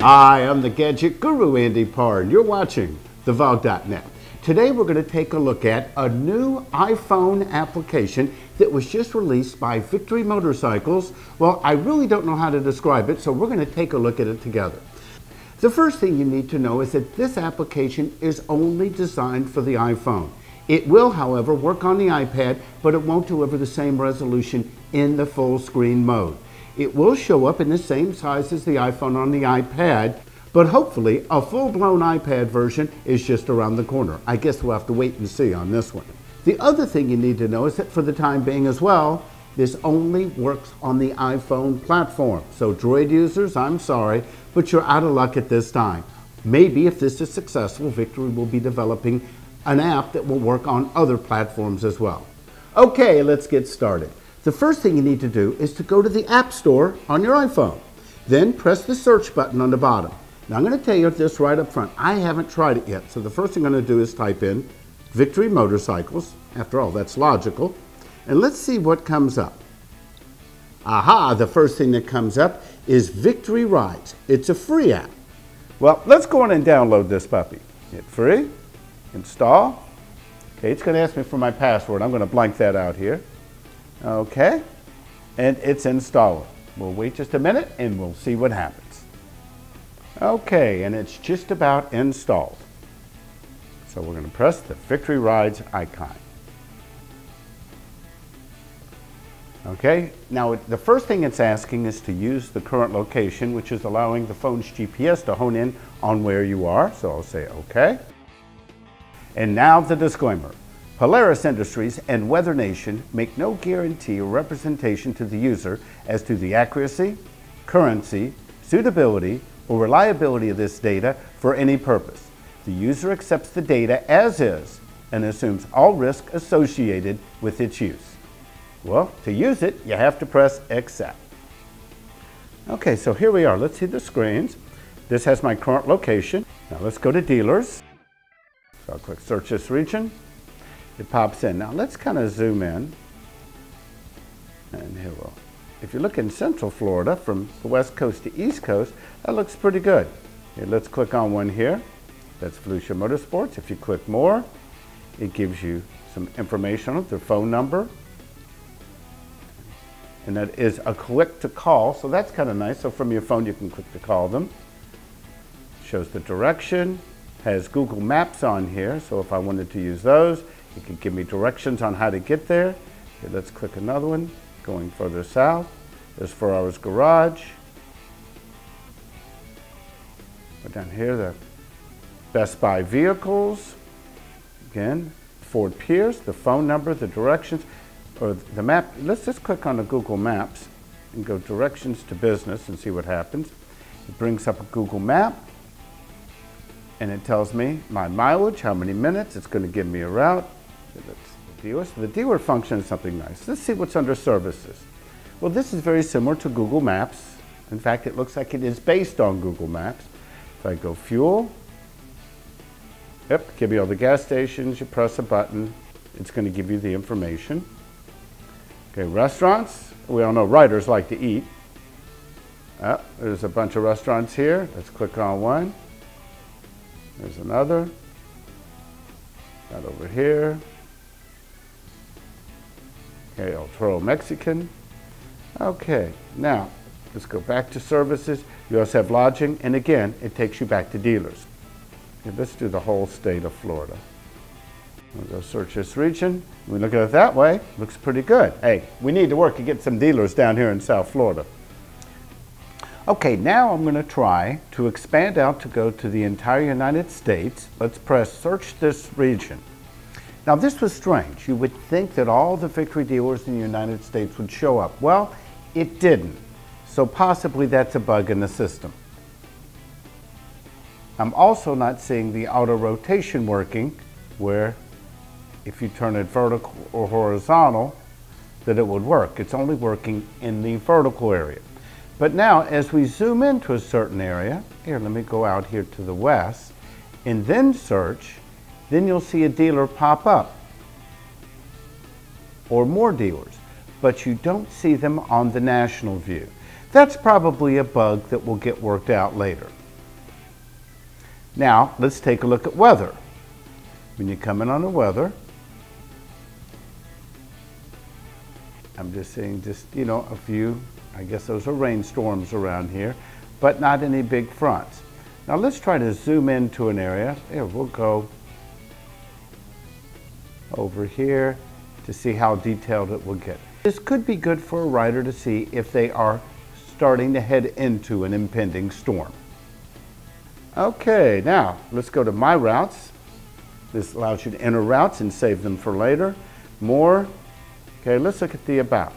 Hi, I'm the Gadget Guru, Andy Parr, and you're watching thevog.net. Today we're going to take a look at a new iPhone application that was just released by Victory Motorcycles. Well, I really don't know how to describe it, so we're going to take a look at it together. The first thing you need to know is that this application is only designed for the iPhone. It will, however, work on the iPad, but it won't deliver the same resolution in the full screen mode. It will show up in the same size as the iPhone on the iPad, but hopefully a full-blown iPad version is just around the corner. I guess we'll have to wait and see on this one. The other thing you need to know is that for the time being as well, this only works on the iPhone platform. So Droid users, I'm sorry, but you're out of luck at this time. Maybe if this is successful, Victory will be developing an app that will work on other platforms as well. Okay, let's get started. The first thing you need to do is to go to the App Store on your iPhone. Then press the search button on the bottom. Now I'm going to tell you this right up front. I haven't tried it yet, so the first thing I'm going to do is type in Victory Motorcycles. After all, that's logical. And let's see what comes up. Aha, the first thing that comes up is Victory Rides. It's a free app. Well, let's go on and download this puppy. Hit free, install. Okay, it's going to ask me for my password. I'm going to blank that out here. Okay, and it's installing. We'll wait just a minute and we'll see what happens. Okay, and it's just about installed. So we're going to press the Victory Rides icon. Okay, now the first thing it's asking is to use the current location, which is allowing the phone's GPS to hone in on where you are. So I'll say okay. And now the disclaimer. Polaris Industries and Weather Nation make no guarantee or representation to the user as to the accuracy, currency, suitability, or reliability of this data for any purpose. The user accepts the data as is and assumes all risk associated with its use. Well, to use it, you have to press accept. Okay, so here we are. Let's see the screens. This has my current location. Now let's go to dealers. So I'll click search this region. It pops in. Now let's kind of zoom in. And here we'll. If you look in Central Florida from the West Coast to East Coast, that looks pretty good. Here, let's click on one here. That's Volusia Motorsports. If you click more, it gives you some information on their phone number. And that is a click to call, so that's kind of nice. So from your phone, you can click to call them. Shows the direction, has Google Maps on here, so if I wanted to use those, it could give me directions on how to get there. Okay, let's click another one, going further south. There's 4 Hours Garage. But down here, the Best Buy vehicles. Again, Ford Pierce, the phone number, the directions, or the map. Let's just click on the Google Maps and go directions to business and see what happens. It brings up a Google map and it tells me my mileage, how many minutes. It's going to give me a route. So the dealer function is something nice. Let's see what's under services. Well, this is very similar to Google Maps. In fact, it looks like it is based on Google Maps. If I go fuel, yep, give you all the gas stations. You press a button, it's going to give you the information. Okay, restaurants. We all know writers like to eat. There's a bunch of restaurants here. Let's click on one. There's another. Got over here. Okay, El Toro Mexican. Okay, now let's go back to services. You also have lodging, and again, it takes you back to dealers. Okay, let's do the whole state of Florida. We'll go search this region. We look at it that way, looks pretty good. Hey, we need to work to get some dealers down here in South Florida. Okay, now I'm going to try to expand out to go to the entire United States. Let's press search this region. Now this was strange. You would think that all the Victory dealers in the United States would show up. Well, it didn't. So possibly that's a bug in the system. I'm also not seeing the auto rotation working, where if you turn it vertical or horizontal, that it would work. It's only working in the vertical area. But now, as we zoom into a certain area, here, let me go out here to the west, and then search, then you'll see a dealer pop up, or more dealers, but you don't see them on the national view. That's probably a bug that will get worked out later. Now, let's take a look at weather. When you come in on the weather, I'm just seeing a few, I guess those are rainstorms around here, but not any big fronts. Now let's try to zoom into an area. Here, we'll go over here to see how detailed it will get. This could be good for a rider to see if they are starting to head into an impending storm. Okay, now let's go to My Routes. This allows you to enter routes and save them for later. More. Okay, let's look at the About.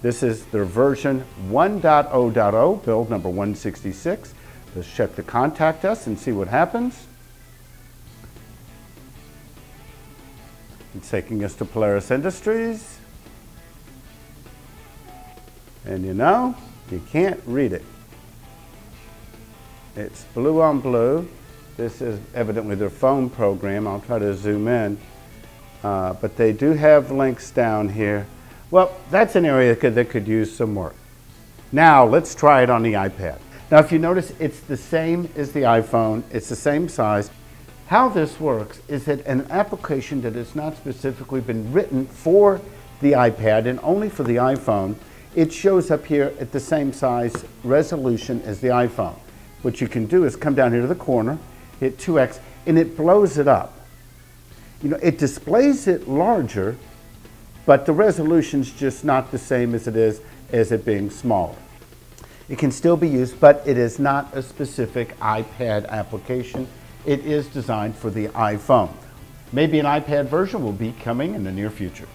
This is their version 1.0.0, build number 166. Let's check the Contact Us and see what happens. It's taking us to Polaris Industries. And you can't read it. It's blue on blue. This is evidently their phone program. I'll try to zoom in. But they do have links down here. Well, that's an area that could use some work. Now, let's try it on the iPad. Now, if you notice, it's the same as the iPhone. It's the same size. How this works is that an application that has not specifically been written for the iPad and only for the iPhone, it shows up here at the same size resolution as the iPhone. What you can do is come down here to the corner, hit 2x, and it blows it up. It displays it larger, but the resolution's just not the same as it is as it being smaller. It can still be used, but it is not a specific iPad application. It is designed for the iPhone. Maybe an iPad version will be coming in the near future.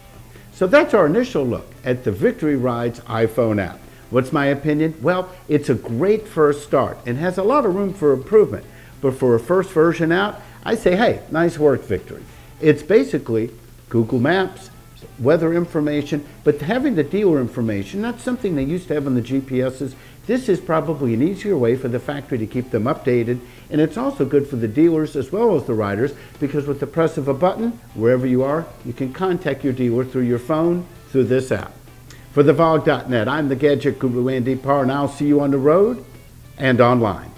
So that's our initial look at the Victory Rides iPhone app. What's my opinion? Well, it's a great first start and has a lot of room for improvement. But for a first version out, I say, hey, nice work, Victory. It's basically Google Maps, weather information, but having the dealer information, that's something they used to have on the GPSs. This is probably an easier way for the factory to keep them updated, and it's also good for the dealers as well as the riders, because with the press of a button, wherever you are, you can contact your dealer through your phone through this app. For the VOG.net, I'm the Gadget Guru Andy Parr, and I'll see you on the road and online.